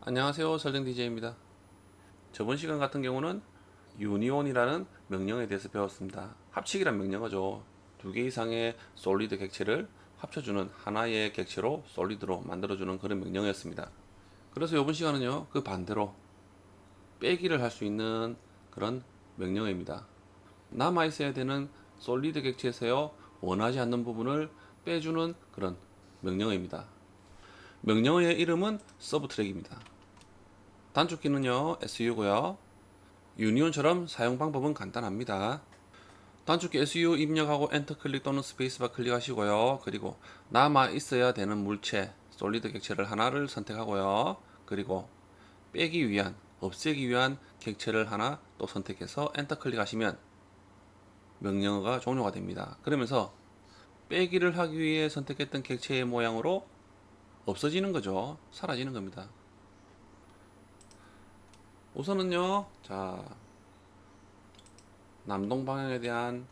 안녕하세요, 설정 DJ입니다. 저번 시간 같은 경우는 유니온이라는 명령에 대해서 배웠습니다. 합치기란 명령어죠. 두 개 이상의 솔리드 객체를 합쳐주는 하나의 객체로 솔리드로 만들어주는 그런 명령이었습니다. 그래서 이번 시간은요, 그 반대로 빼기를 할 수 있는 그런 명령어입니다. 남아있어야 되는 솔리드 객체에서요, 원하지 않는 부분을 빼주는 그런 명령어입니다. 명령어의 이름은 서브트랙입니다. 단축키는요 SU고요. 유니온처럼 사용 방법은 간단합니다. 단축키 SU 입력하고 엔터 클릭 또는 스페이스바 클릭하시고요. 그리고 남아 있어야 되는 물체 솔리드 객체를 하나를 선택하고요. 그리고 빼기 위한 없애기 위한 객체를 하나 또 선택해서 엔터 클릭하시면 명령어가 종료가 됩니다. 그러면서 빼기를 하기 위해 선택했던 객체의 모양으로 없어지는 거죠. 사라지는 겁니다. 우선은요, 자, 남동 방향에 대한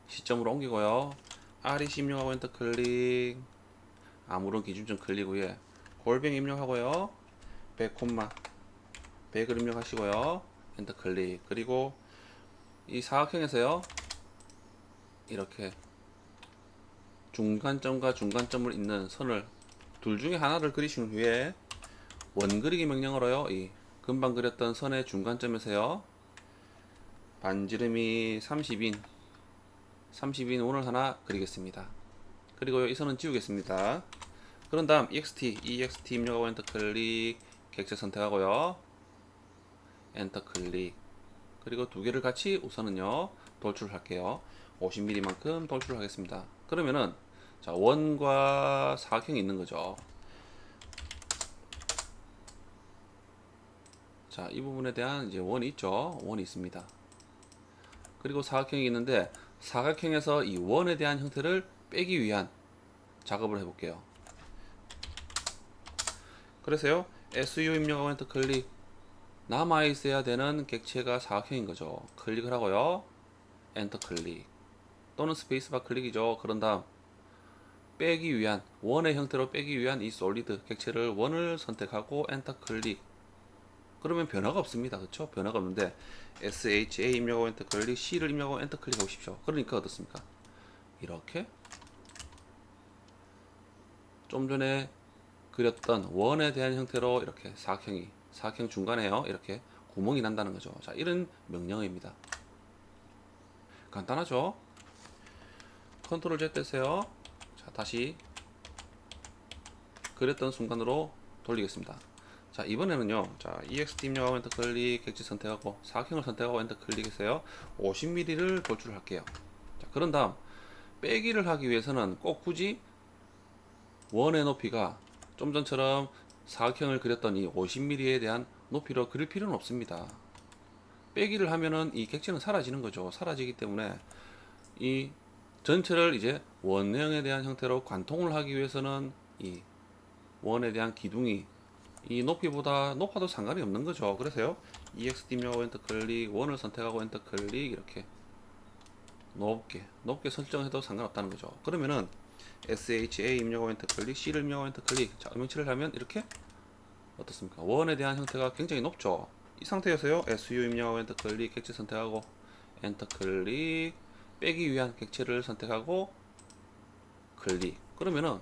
시점으로 옮기고요. REC 입력하고 엔터 클릭, 아무런 기준점 클릭 후에 골뱅이 입력하고요. 100, 100을 입력하시고요. 엔터 클릭. 그리고 이 사각형에서요, 이렇게 중간점과 중간점을 잇는 선을 둘 중에 하나를 그리신 후에 원그리기 명령어로요, 이 금방 그렸던 선의 중간점에서요, 반지름이 30인 원을 하나 그리겠습니다. 그리고 이 선은 지우겠습니다. 그런 다음 EXT 입력하고 엔터 클릭, 객체 선택하고요. 엔터 클릭. 그리고 두 개를 같이 우선은요 돌출할게요. 50mm만큼 돌출하겠습니다. 그러면은 자, 원과 사각형이 있는 거죠. 자, 이 부분에 대한 이제 원이 있죠. 원이 있습니다. 그리고 사각형이 있는데 사각형에서 이 원에 대한 형태를 빼기 위한 작업을 해볼게요. 그래서요 SU 입력하고 엔터 클릭, 남아있어야 되는 객체가 사각형인 거죠. 클릭을 하고요. 엔터 클릭 또는 스페이스바 클릭이죠. 그런 다음 빼기 위한 원의 형태로 빼기 위한 이 솔리드 객체를 원을 선택하고 엔터 클릭. 그러면 변화가 없습니다. 그렇죠? 변화가 없는데 SHA 입력하고 엔터 클릭, C를 입력하고 엔터 클릭 하십시오. 그러니까 어떻습니까? 이렇게 좀 전에 그렸던 원에 대한 형태로 이렇게 사각형 중간에요. 이렇게 구멍이 난다는 거죠. 자, 이런 명령어입니다. 간단하죠? 컨트롤 Z 떼세요. 자, 다시 그렸던 순간으로 돌리겠습니다. 자, 이번에는요, 자, EXT 입력하고 엔터 클릭, 객체 선택하고 사각형을 선택하고 엔터 클릭해서요 50mm를 돌출할게요. 자, 그런 다음 빼기를 하기 위해서는 꼭 굳이 원의 높이가 좀 전처럼 사각형을 그렸던 이 50mm에 대한 높이로 그릴 필요는 없습니다. 빼기를 하면은 이 객체는 사라지는 거죠. 사라지기 때문에 이 전체를 이제 원형에 대한 형태로 관통을 하기 위해서는 이 원에 대한 기둥이 이 높이보다 높아도 상관이 없는 거죠. 그래서요 EXT 입력하고 엔터 클릭, 원을 선택하고 엔터 클릭, 이렇게 높게 설정해도 상관없다는 거죠. 그러면은 SHA 입력하고 엔터 클릭, C를 입력하고 엔터 클릭. 자, 음영치를 하면 이렇게 어떻습니까? 원에 대한 형태가 굉장히 높죠. 이 상태에서요 SU 입력하고 엔터 클릭, 객체 선택하고 엔터 클릭, 빼기 위한 객체를 선택하고 클릭. 그러면은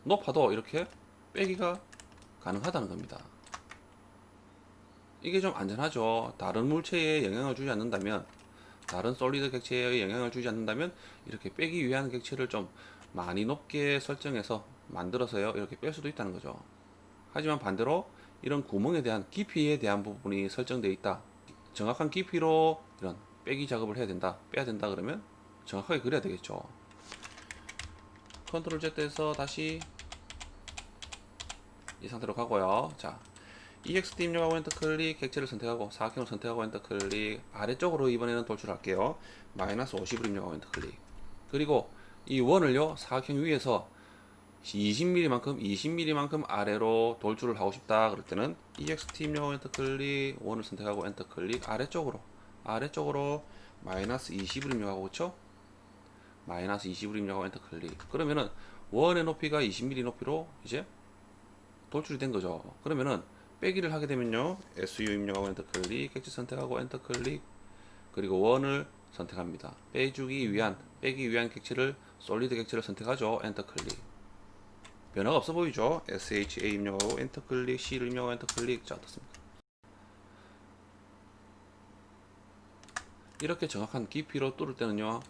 높아도 이렇게 빼기가 가능하다는 겁니다. 이게 좀 안전하죠. 다른 물체에 영향을 주지 않는다면, 다른 솔리드 객체에 영향을 주지 않는다면 이렇게 빼기 위한 객체를 좀 많이 높게 설정해서 만들어서요 이렇게 뺄 수도 있다는 거죠. 하지만 반대로 이런 구멍에 대한 깊이에 대한 부분이 설정되어 있다, 정확한 깊이로 이런 빼기 작업을 해야 된다, 빼야 된다, 그러면 정확하게 그려야 되겠죠. 컨트롤 Z에서 다시 이 상태로 가고요. 자, EXT 입력하고 엔터 클릭, 객체를 선택하고 사각형을 선택하고 엔터 클릭, 아래쪽으로 이번에는 돌출할게요. 마이너스 50을 입력하고 엔터 클릭. 그리고 이 원을요 사각형 위에서 20mm만큼 아래로 돌출을 하고 싶다 그럴 때는 EXT 입력하고 엔터 클릭, 원을 선택하고 엔터 클릭, 아래쪽으로 마이너스 20을 입력하고, 그쵸? 마이너스 20을 입력하고 엔터 클릭. 그러면은 원의 높이가 20mm 높이로 이제 돌출이 된 거죠. 그러면은 빼기를 하게 되면요, SU 입력하고 엔터 클릭, 객체 선택하고 엔터 클릭, 그리고 원을 선택합니다. 빼기 위한 객체를 솔리드 객체를 선택하죠. 엔터 클릭. 변화가 없어 보이죠? SHA 입력하고 엔터 클릭, C를 입력하고 엔터 클릭. 자, 어떻습니까? 이렇게 정확한 깊이로 뚫을 때는요,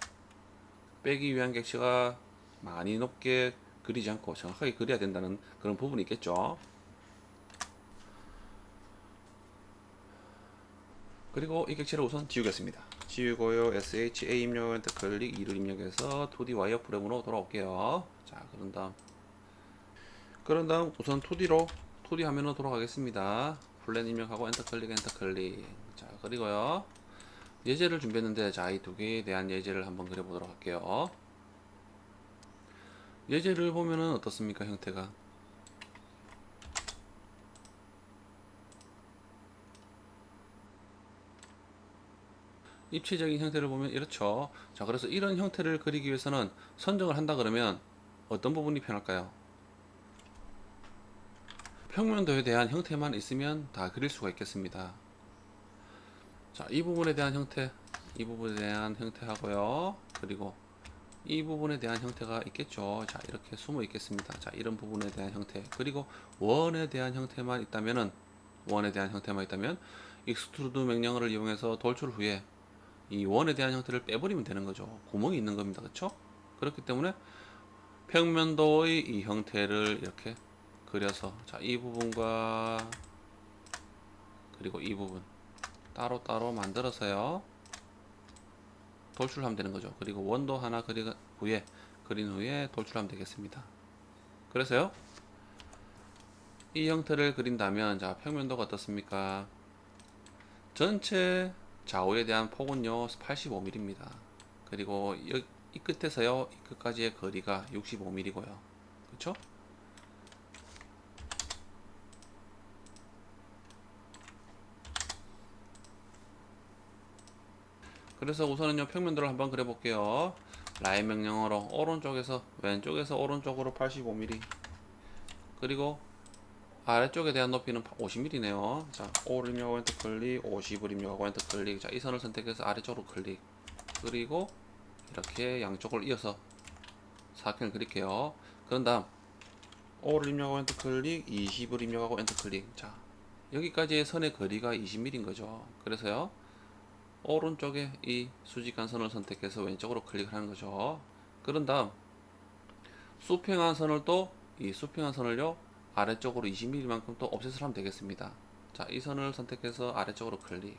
빼기 위한 객체가 많이 높게 그리지 않고 정확하게 그려야 된다는 그런 부분이 있겠죠. 그리고 이 객체를 우선 지우겠습니다. 지우고요, SHA 입력 엔터 클릭, 2를 입력해서 2D 와이어프레임으로 돌아올게요. 자, 그런 다음 우선 2D 화면으로 돌아가겠습니다. 플랜 입력하고 엔터 클릭, 엔터 클릭. 자, 그리고요, 예제를 준비했는데, 자, 이 두 개에 대한 예제를 한번 그려보도록 할게요. 예제를 보면은 어떻습니까, 형태가? 입체적인 형태를 보면 이렇죠. 자, 그래서 이런 형태를 그리기 위해서는 선정을 한다 그러면 어떤 부분이 편할까요? 평면도에 대한 형태만 있으면 다 그릴 수가 있겠습니다. 자, 이 부분에 대한 형태, 이 부분에 대한 형태 하고요. 그리고 이 부분에 대한 형태가 있겠죠. 자, 이렇게 숨어 있겠습니다. 자, 이런 부분에 대한 형태. 그리고 원에 대한 형태만 있다면 익스트루드 명령어를 이용해서 돌출 후에 이 원에 대한 형태를 빼버리면 되는 거죠. 구멍이 있는 겁니다. 그렇죠? 그렇기 때문에 평면도의 이 형태를 이렇게 그려서, 자, 이 부분과 그리고 이 부분 따로따로 만들어서요, 돌출하면 되는 거죠. 그리고 원도 하나 그린 후에 돌출하면 되겠습니다. 그래서요, 이 형태를 그린다면, 자, 평면도가 어떻습니까? 전체 좌우에 대한 폭은요 85mm입니다. 그리고 이 끝에서요, 이 끝까지의 거리가 65mm고요. 그쵸? 그래서 우선은요, 평면도를 한번 그려볼게요. 라인 명령어로 오른쪽에서 왼쪽에서 오른쪽으로 85mm, 그리고 아래쪽에 대한 높이는 50mm네요. 자, 5를 입력하고 엔터 클릭, 50을 입력하고 엔터 클릭. 자, 이 선을 선택해서 아래쪽으로 클릭. 그리고 이렇게 양쪽을 이어서 사각형을 그릴게요. 그런 다음 5를 입력하고 엔터 클릭, 20을 입력하고 엔터 클릭. 자, 여기까지의 선의 거리가 20mm인 거죠. 그래서요, 오른쪽에 이 수직한 선을 선택해서 왼쪽으로 클릭을 하는 거죠. 그런 다음 수평한 선을 이 수평한 선을요, 아래쪽으로 20mm만큼 또 옵셋을 하면 되겠습니다. 자, 이 선을 선택해서 아래쪽으로 클릭,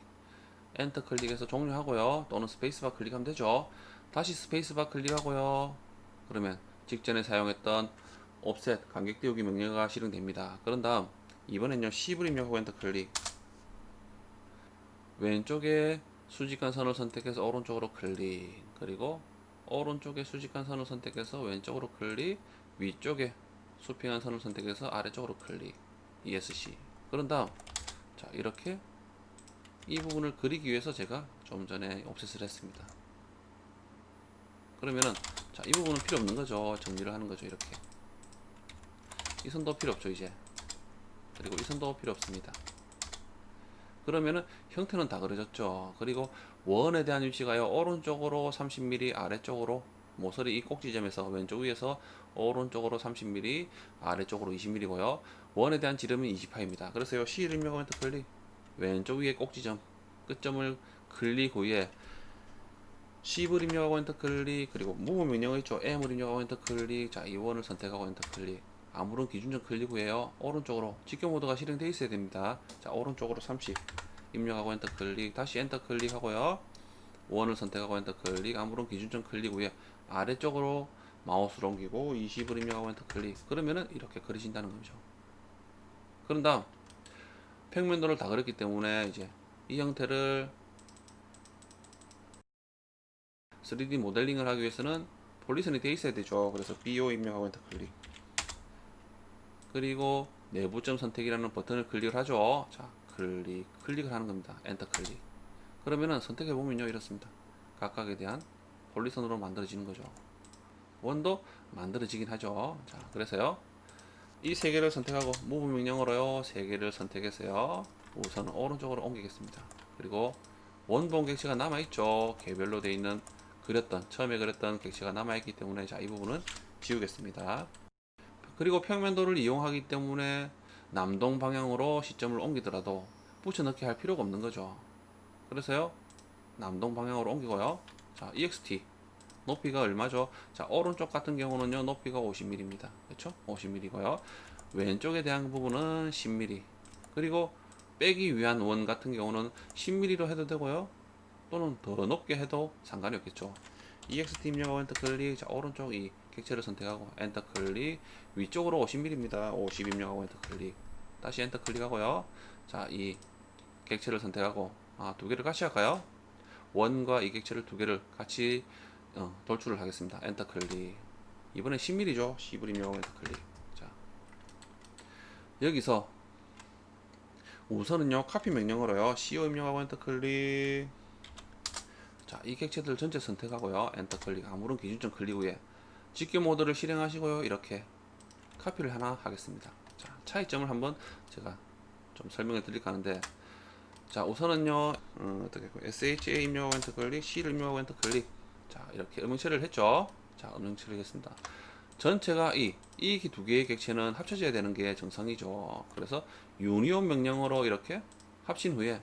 엔터 클릭해서 종료하고요, 또는 스페이스바 클릭하면 되죠. 다시 스페이스바 클릭하고요, 그러면 직전에 사용했던 옵셋 간격 띄우기 명령어가 실행됩니다. 그런 다음 이번엔요, 10을 입력하고 엔터 클릭, 왼쪽에 수직한 선을 선택해서 오른쪽으로 클릭, 그리고 오른쪽에 수직한 선을 선택해서 왼쪽으로 클릭, 위쪽에 수평한 선을 선택해서 아래쪽으로 클릭, ESC. 그런 다음, 자, 이렇게 이 부분을 그리기 위해서 제가 좀 전에 옵셋을 했습니다. 그러면은, 자, 이 부분은 필요 없는 거죠. 정리를 하는 거죠. 이렇게 이 선도 필요 없죠, 이제. 그리고 이 선도 필요 없습니다. 그러면은 형태는 다 그려졌죠. 그리고 원에 대한 위치가요, 오른쪽으로 30mm, 아래쪽으로 모서리 이 꼭지점에서 왼쪽 위에서 오른쪽으로 30mm, 아래쪽으로 20mm고요. 원에 대한 지름은 28입니다. 그래서요, C를 입력하면 엔터 클릭, 왼쪽 위에 꼭지점 끝점을 클릭 후에 C를 입력하고 엔터 클릭, 그리고 무브 명령어 있죠. M을 입력하고 엔터 클릭. 자, 이 원을 선택하고 엔터 클릭. 아무런 기준점 클릭 후에요, 오른쪽으로 직경 모드가 실행되어 있어야 됩니다. 자, 오른쪽으로 30 입력하고 엔터 클릭, 다시 엔터 클릭하고요, 원을 선택하고 엔터 클릭, 아무런 기준점 클릭 후에 아래쪽으로 마우스를 옮기고 20을 입력하고 엔터 클릭. 그러면은 이렇게 그려진다는 거죠. 그런 다음 평면도를 다 그렸기 때문에 이제 이 형태를 3D 모델링을 하기 위해서는 폴리선이 되어 있어야 되죠. 그래서 BO 입력하고 엔터 클릭, 그리고 내부점 선택이라는 버튼을 클릭을 하죠. 자, 클릭을 하는 겁니다. 엔터 클릭. 그러면은 선택해 보면요, 이렇습니다. 각각에 대한 폴리선으로 만들어지는 거죠. 원도 만들어지긴 하죠. 자, 그래서요, 이 세 개를 선택하고 무브 명령어로요. 세 개를 선택해서요. 우선은 오른쪽으로 옮기겠습니다. 그리고 원본 객체가 남아있죠. 개별로 되어 있는 처음에 그렸던 객체가 남아있기 때문에 자, 이 부분은 지우겠습니다. 그리고 평면도를 이용하기 때문에 남동 방향으로 시점을 옮기더라도 붙여넣기 할 필요가 없는 거죠. 그래서요, 남동 방향으로 옮기고요. 자, EXT 높이가 얼마죠? 자, 오른쪽 같은 경우는요, 높이가 50mm입니다. 그렇죠? 50mm고요. 왼쪽에 대한 부분은 10mm. 그리고 빼기 위한 원 같은 경우는 10mm로 해도 되고요. 또는 더 높게 해도 상관이 없겠죠. EXT 입력하고 엔터 클릭. 자, 오른쪽 이 객체를 선택하고 엔터 클릭. 위쪽으로 50mm입니다. 50 입력하고 엔터 클릭. 다시 엔터 클릭하고요. 자, 이 객체를 선택하고 두 개를 같이 할까요? 원과 이 객체를 두 개를 같이 돌출을 하겠습니다. 엔터 클릭. 이번엔 10mm죠. 10을 입력하고 엔터 클릭. 자, 여기서 우선은요, 카피 명령어로요. CO 입력하고 엔터 클릭. 자, 이 객체들 전체 선택하고요. 엔터 클릭. 아무런 기준점 클릭 후에 직교 모드를 실행하시고요. 이렇게 카피를 하나 하겠습니다. 자, 차이점을 한번 제가 좀 설명을 드릴까 하는데, 자, 우선은요, 어떻게 SHA 입력하고 엔터 클릭, C를 입력하고 엔터 클릭. 자, 이렇게 음영 처리를 했죠. 자, 음영 처리하겠습니다. 전체가 이 두 개의 객체는 합쳐져야 되는 게 정상이죠. 그래서 유니온 명령어로 이렇게 합친 후에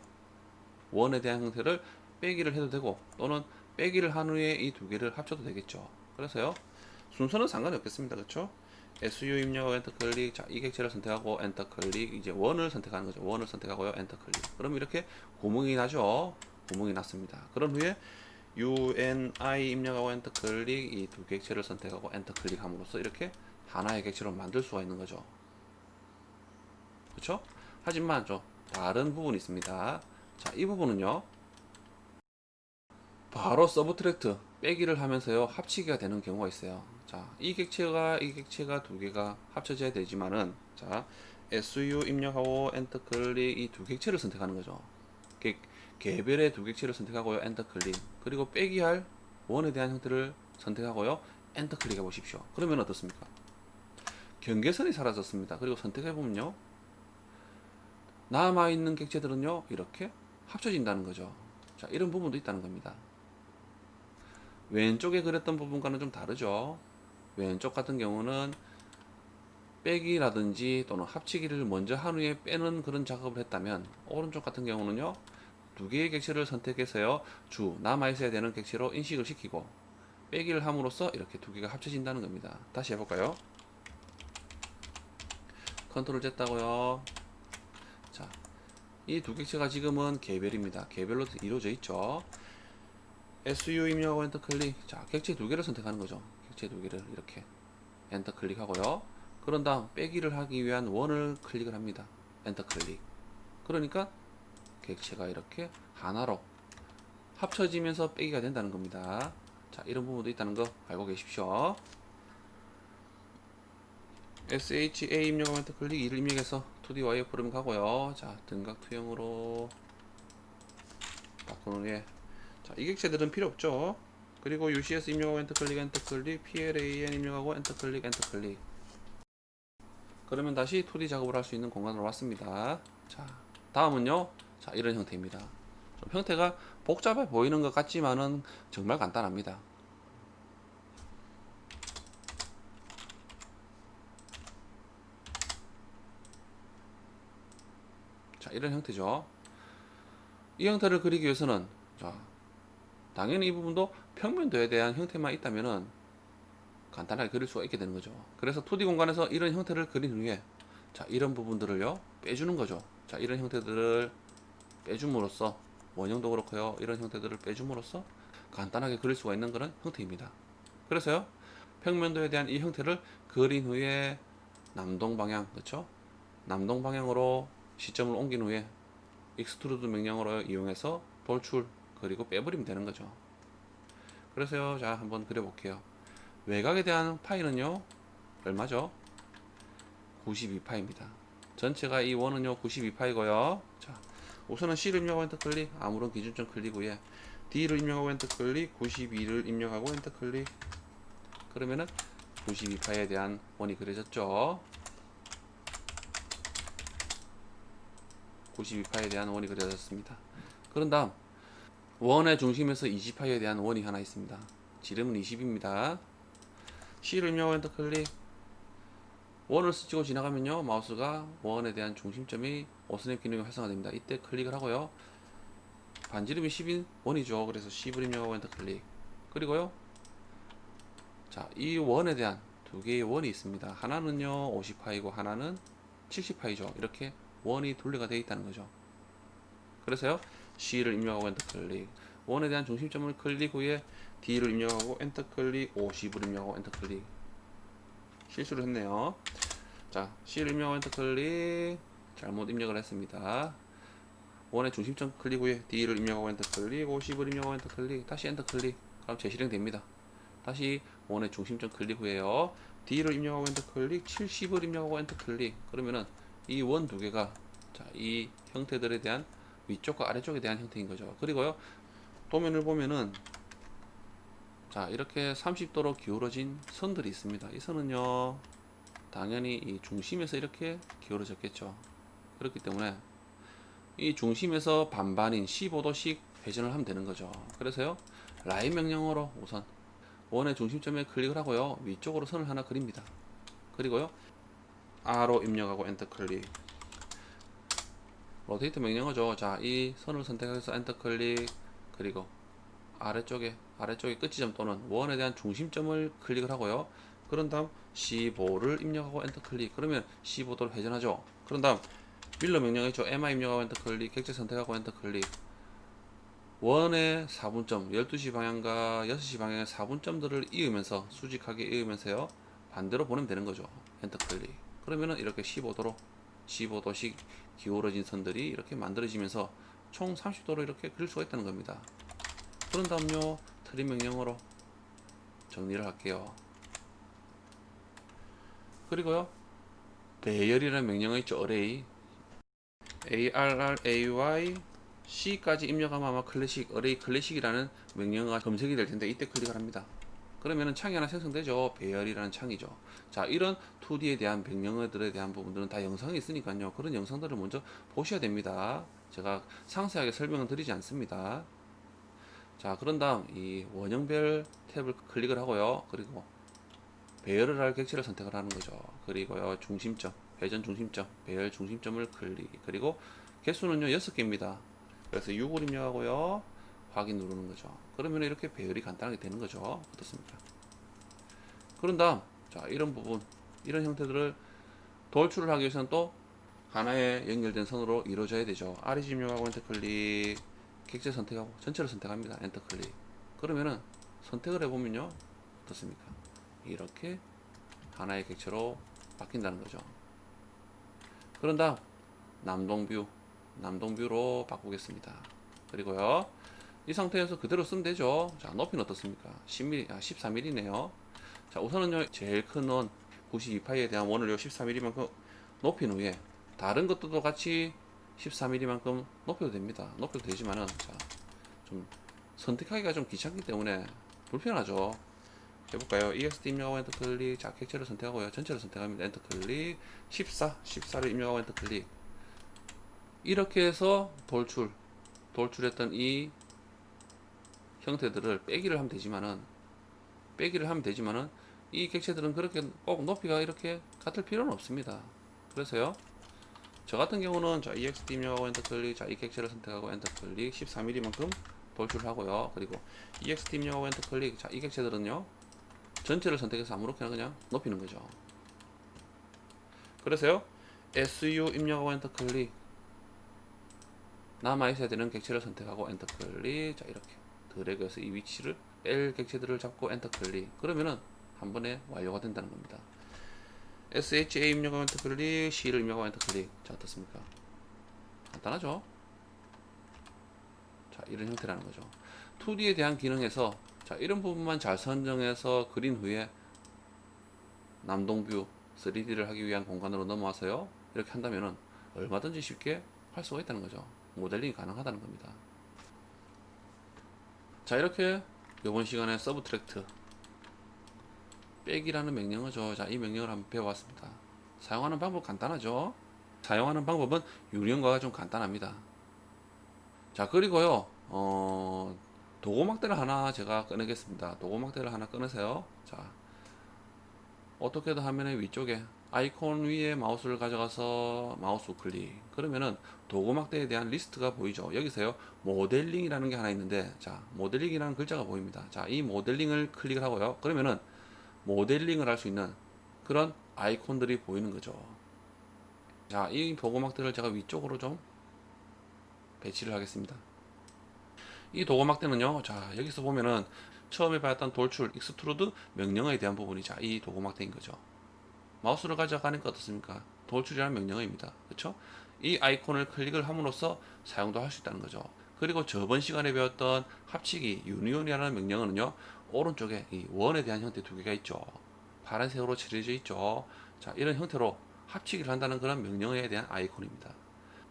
원에 대한 형태를 빼기를 해도 되고, 또는 빼기를 한 후에 이 두 개를 합쳐도 되겠죠. 그래서요, 순서는 상관이 없겠습니다. 그렇죠? SU 입력하고 엔터 클릭. 자, 이 객체를 선택하고 엔터 클릭. 이제 원을 선택하는 거죠. 원을 선택하고요. 엔터 클릭. 그럼 이렇게 구멍이 나죠. 구멍이 났습니다. 그런 후에 UNI 입력하고 엔터 클릭. 이 두 객체를 선택하고 엔터 클릭함으로써 이렇게 하나의 객체로 만들 수가 있는 거죠. 그렇죠? 하지만 좀 다른 부분이 있습니다. 자, 이 부분은요, 바로 서브트랙트 빼기를 하면서요, 합치기가 되는 경우가 있어요. 자, 이 객체가 두 개가 합쳐져야 되지만은, 자, SU 입력하고 엔터 클릭. 이 두 객체를 선택하는 거죠. 개별의 두 객체를 선택하고요. 엔터 클릭. 그리고 빼기할 원에 대한 형태를 선택하고요. 엔터 클릭 해보십시오. 그러면 어떻습니까? 경계선이 사라졌습니다. 그리고 선택해보면요, 남아있는 객체들은요, 이렇게 합쳐진다는 거죠. 자, 이런 부분도 있다는 겁니다. 왼쪽에 그렸던 부분과는 좀 다르죠. 왼쪽 같은 경우는 빼기라든지 또는 합치기를 먼저 한 후에 빼는 그런 작업을 했다면, 오른쪽 같은 경우는요, 두 개의 객체를 선택해서요, 남아있어야 되는 객체로 인식을 시키고 빼기를 함으로써 이렇게 두 개가 합쳐진다는 겁니다. 다시 해볼까요? 컨트롤 Z 다고요. 자, 이 두 객체가 지금은 개별입니다. 개별로 이루어져 있죠. SU 입력하고 엔터 클릭. 자, 객체 두 개를 선택하는 거죠. 객체 두 개를 이렇게 엔터 클릭하고요. 그런 다음 빼기를 하기 위한 원을 클릭을 합니다. 엔터 클릭. 그러니까 객체가 이렇게 하나로 합쳐지면서 빼기가 된다는 겁니다. 자, 이런 부분도 있다는 거 알고 계십시오. SHA 입력하고 엔터 클릭. 2를 입력해서 2D 와이어프레임 가고요. 자, 등각 투영으로 바꾸는 후에, 자, 이 객체들은 필요 없죠. 그리고 UCS 입력하고 엔터 클릭, 엔터 클릭, PLAN 입력하고 엔터 클릭, 엔터 클릭. 그러면 다시 2D 작업을 할 수 있는 공간으로 왔습니다. 자, 다음은요, 자, 이런 형태입니다. 좀 형태가 복잡해 보이는 것 같지만은 정말 간단합니다. 자, 이런 형태죠. 이 형태를 그리기 위해서는, 자, 당연히 이 부분도 평면도에 대한 형태만 있다면은 간단하게 그릴 수가 있게 되는 거죠. 그래서 2D 공간에서 이런 형태를 그린 후에, 자, 이런 부분들을요, 빼주는 거죠. 자, 이런 형태들을 빼줌으로써, 원형도 그렇고요, 이런 형태들을 빼줌으로써 간단하게 그릴 수가 있는 그런 형태입니다. 그래서요, 평면도에 대한 이 형태를 그린 후에 남동 방향, 그렇죠? 남동 방향으로 시점을 옮긴 후에 익스트루드 명령어로 이용해서 돌출, 그리고 빼버리면 되는 거죠. 그래서요, 자, 한번 그려볼게요. 외곽에 대한 파이는요, 얼마죠? 92파입니다. 전체가 이 원은요, 92파이고요. 자, 우선은 C를 입력하고 엔터 클릭. 아무런 기준점 클릭 후에 D를 입력하고 엔터 클릭. 92를 입력하고 엔터 클릭. 그러면은 92파이에 대한 원이 그려졌죠. 92파이에 대한 원이 그려졌습니다. 그런 다음 원의 중심에서 20파이에 대한 원이 하나 있습니다. 지름은 20입니다. C를 입력하고 엔터 클릭. 원을 스치고 지나가면요, 마우스가 원에 대한 중심점이 오스냅 기능이 활성화됩니다. 이때 클릭을 하고요, 반지름이 10인 원이죠. 그래서 10을 입력하고 엔터 클릭. 그리고요, 자, 이 원에 대한 두 개의 원이 있습니다. 하나는요 50파이고 하나는 70파이죠. 이렇게 원이 둘레가 되어 있다는 거죠. 그래서요, C를 입력하고 엔터 클릭. 원에 대한 중심점을 클릭 후에 D를 입력하고 엔터 클릭, 50을 입력하고 엔터 클릭. 실수를 했네요. 자, C를 입력하고 엔터 클릭. 잘못 입력을 했습니다. 원의 중심점 클릭 후에 D를 입력하고 엔터 클릭, 50을 입력하고 엔터 클릭, 다시 엔터 클릭. 그럼 재실행 됩니다. 다시 원의 중심점 클릭 후에요, D를 입력하고 엔터 클릭, 70을 입력하고 엔터 클릭. 그러면은 이 원 두 개가, 자, 이 형태들에 대한 위쪽과 아래쪽에 대한 형태인 거죠. 그리고요, 도면을 보면은, 자, 이렇게 30도로 기울어진 선들이 있습니다. 이 선은요, 당연히 이 중심에서 이렇게 기울어졌겠죠. 그렇기 때문에 이 중심에서 반반인 15도씩 회전을 하면 되는 거죠. 그래서요, 라인 명령어로 우선 원의 중심점에 클릭을 하고요, 위쪽으로 선을 하나 그립니다. 그리고요, R로 입력하고 엔터 클릭. 로테이트 명령어죠. 자, 이 선을 선택해서 엔터 클릭. 그리고 아래쪽에 끝지점 또는 원에 대한 중심점을 클릭을 하고요, 그런 다음 15를 입력하고 엔터 클릭. 그러면 15도를 회전하죠. 그런 다음 밀러 명령이죠. MI 입력하고 엔터 클릭, 객체 선택하고 엔터 클릭. 원의 4분점, 12시 방향과 6시 방향의 4분점들을 이으면서, 수직하게 이으면서요, 반대로 보내면 되는 거죠. 엔터 클릭. 그러면은 이렇게 15도씩 기울어진 선들이 이렇게 만들어지면서 총 30도로 이렇게 그릴 수가 있다는 겁니다. 그런 다음요, 트림 명령어로 정리를 할게요. 그리고요, 배열이라는 명령어 있죠. array, array C까지 입력하면 아마 클래식, array 클래식이라는 명령어가 검색이 될 텐데, 이때 클릭을 합니다. 그러면은 창이 하나 생성되죠. 배열이라는 창이죠. 자, 이런 2D에 대한 명령어들에 대한 부분들은 다 영상이 있으니까요, 그런 영상들을 먼저 보셔야 됩니다. 제가 상세하게 설명을 드리지 않습니다. 자, 그런 다음 이 원형별 탭을 클릭을 하고요, 그리고 배열을 할 객체를 선택을 하는 거죠. 그리고요, 중심점, 회전 중심점, 배열 중심점을 클릭. 그리고 개수는요 6개입니다. 그래서 6을 입력하고요, 확인 누르는 거죠. 그러면 이렇게 배열이 간단하게 되는 거죠. 어떻습니까? 그런 다음, 자, 이런 부분, 이런 형태들을 돌출을 하기 위해서는 또 하나의 연결된 선으로 이루어져야 되죠. REG 입력하고 엔터 클릭, 객체 선택하고 전체를 선택합니다. 엔터 클릭. 그러면은 선택을 해보면요, 어떻습니까? 이렇게 하나의 객체로 바뀐다는 거죠. 그런 다음 남동뷰로 바꾸겠습니다. 그리고요, 이 상태에서 그대로 쓰면 되죠. 자, 높이는 어떻습니까? 10mm, 14mm네요. 자, 우선은요, 제일 큰 원 92파이에 대한 원을 14mm만큼 높인 후에 다른 것들도 같이 14mm만큼 높여도 됩니다. 높여도 되지만은, 자, 좀 선택하기가 좀 귀찮기 때문에 불편하죠. 해볼까요? EXT 입력하고 엔터 클릭. 자, 객체를 선택하고요, 전체를 선택합니다. 엔터 클릭. 14를 입력하고 엔터 클릭. 이렇게 해서 돌출했던 이 형태들을 빼기를 하면 되지만은 이 객체들은 그렇게 꼭 높이가 이렇게 같을 필요는 없습니다. 그래서요, 저 같은 경우는, 자, EXT 입력하고 엔터 클릭. 자, 이 객체를 선택하고 엔터 클릭. 14mm만큼 돌출하고요, 그리고 EXT 입력하고 엔터 클릭. 자, 이 객체들은요, 전체를 선택해서 아무렇게나 그냥 높이는 거죠. 그래서요, SU 입력하고 엔터 클릭. 남아있어야 되는 객체를 선택하고 엔터 클릭. 자, 이렇게 드래그해서 이 위치를 뺄 객체들을 잡고 엔터 클릭. 그러면은 한 번에 완료가 된다는 겁니다. SHA 입력하고 엔터 클릭, C를 입력하고 엔터 클릭. 자, 어떻습니까? 간단하죠? 자, 이런 형태라는 거죠. 2D에 대한 기능에서, 자, 이런 부분만 잘 선정해서 그린 후에 남동뷰 3D를 하기 위한 공간으로 넘어와서요, 이렇게 한다면은 얼마든지 쉽게 할 수가 있다는 거죠. 모델링이 가능하다는 겁니다. 자, 이렇게 이번 시간에 서브트랙트 빼기라는 명령어죠. 자, 이 명령을 한번 배워봤습니다. 사용하는 방법 간단하죠. 사용하는 방법은 유리온과가 좀 간단합니다. 자, 그리고요, 도구막대를 하나 제가 꺼내겠습니다. 도구막대를 하나 꺼내세요. 자, 어떻게든 화면의 위쪽에 아이콘 위에 마우스를 가져가서 마우스 클릭. 그러면은 도구막대에 대한 리스트가 보이죠. 여기서요, 모델링이라는 게 하나 있는데, 자, 모델링이라는 글자가 보입니다. 자, 이 모델링을 클릭을 하고요. 그러면은 모델링을 할 수 있는 그런 아이콘들이 보이는 거죠. 자, 이 도구막대를 제가 위쪽으로 좀 배치를 하겠습니다. 이 도구막대는요, 자, 여기서 보면은 처음에 봤던 돌출, 익스트루드 명령어에 대한 부분이 자, 이 도구막대인 거죠. 마우스를 가져가니까 어떻습니까? 돌출이라는 명령어입니다. 그렇죠? 이 아이콘을 클릭을 함으로써 사용도 할 수 있다는 거죠. 그리고 저번 시간에 배웠던 합치기 유니온이라는 명령어는요, 오른쪽에 이 원에 대한 형태 두 개가 있죠. 파란색으로 칠해져 있죠. 자, 이런 형태로 합치기를 한다는 그런 명령어에 대한 아이콘입니다.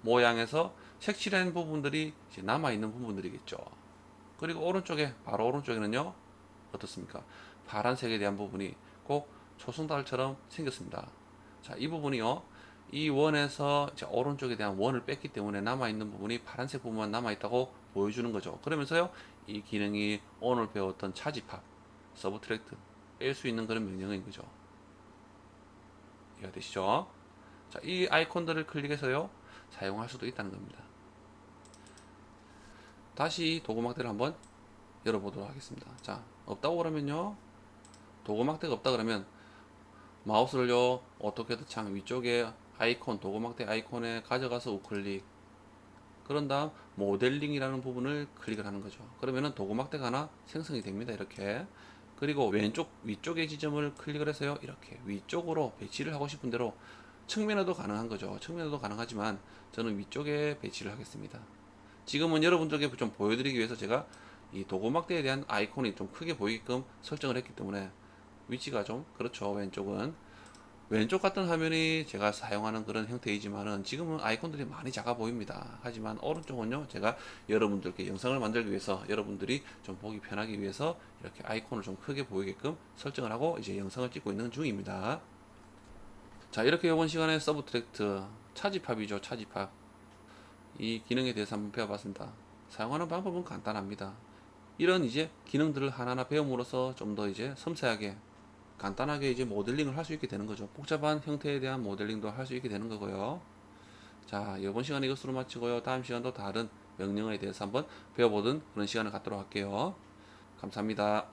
모양에서 색칠한 부분들이 이제 남아있는 부분들이겠죠. 그리고 오른쪽에, 바로 오른쪽에는요, 어떻습니까? 파란색에 대한 부분이 꼭 초승달처럼 생겼습니다. 자, 이 부분이요, 이 원에서 이제 오른쪽에 대한 원을 뺐기 때문에 남아있는 부분이 파란색 부분만 남아있다고 보여주는 거죠. 그러면서요, 이 기능이 오늘 배웠던 차집합, 서브트랙트, 뺄 수 있는 그런 명령어인 거죠. 이해가 되시죠? 자, 이 아이콘들을 클릭해서요, 사용할 수도 있다는 겁니다. 다시 도구막대를 한번 열어보도록 하겠습니다. 자, 없다고 그러면요, 도구막대가 없다 그러면 마우스를요, 어떻게든 창 위쪽에 아이콘, 도구막대 아이콘에 가져가서 우클릭, 그런 다음 모델링이라는 부분을 클릭을 하는 거죠. 그러면은 도구막대가 하나 생성이 됩니다. 이렇게. 그리고 왼쪽 위쪽의 지점을 클릭을 해서요, 이렇게 위쪽으로 배치를 하고 싶은 대로 측면에도 가능한 거죠. 측면에도 가능하지만 저는 위쪽에 배치를 하겠습니다. 지금은 여러분들에게 좀 보여드리기 위해서 제가 이 도구막대에 대한 아이콘이 좀 크게 보이게끔 설정을 했기 때문에 위치가 좀 그렇죠. 왼쪽 같은 화면이 제가 사용하는 그런 형태이지만은 지금은 아이콘들이 많이 작아 보입니다. 하지만 오른쪽은요, 제가 여러분들께 영상을 만들기 위해서 여러분들이 좀 보기 편하기 위해서 이렇게 아이콘을 좀 크게 보이게끔 설정을 하고 이제 영상을 찍고 있는 중입니다. 자, 이렇게 이번 시간에 서브트랙트 차집합이죠. 차집합, 이 기능에 대해서 한번 배워봤습니다. 사용하는 방법은 간단합니다. 이런 이제 기능들을 하나하나 배움으로써 좀 더 이제 섬세하게 간단하게 이제 모델링을 할 수 있게 되는 거죠. 복잡한 형태에 대한 모델링도 할 수 있게 되는 거고요. 자, 이번 시간 이것으로 마치고요. 다음 시간도 다른 명령어에 대해서 한번 배워보는 그런 시간을 갖도록 할게요. 감사합니다.